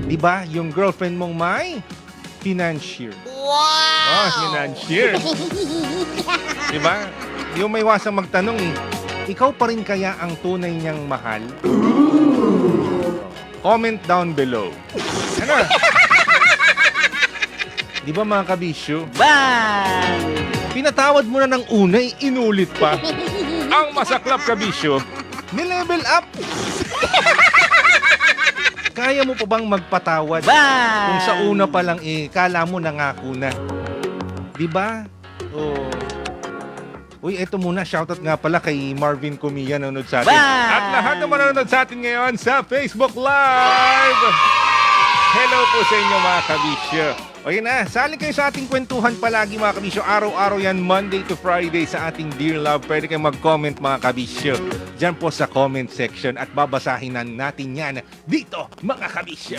Di ba? Yung girlfriend mong may financier. Wow! Oh, financier. Di ba? Yung may wasang magtanong, ikaw pa rin kaya ang tunay niyang mahal? Comment down below. Ano? Di ba mga kabisyo? Bang! Pinatawad mo na ng una, inulit pa. Ang masaklap kabisyo, ni-level up. Kaya mo pa bang magpatawad? Bang! Kung sa una pa lang, kala mo nangako na. Di ba? Oh. Uy, eto muna. Shoutout nga pala kay Marvin Comia nanonood sa atin. Bang! At lahat na manonood sa atin ngayon sa Facebook Live. Hello po sa inyo mga kabisyo. O yun na, sali kayo sa ating kwentuhan palagi mga kabisyo. Araw-araw yan, Monday to Friday sa ating Dear Love. Pwede kayong mag-comment mga kabisyo. Diyan po sa comment section at babasahin na natin yan dito mga kabisyo.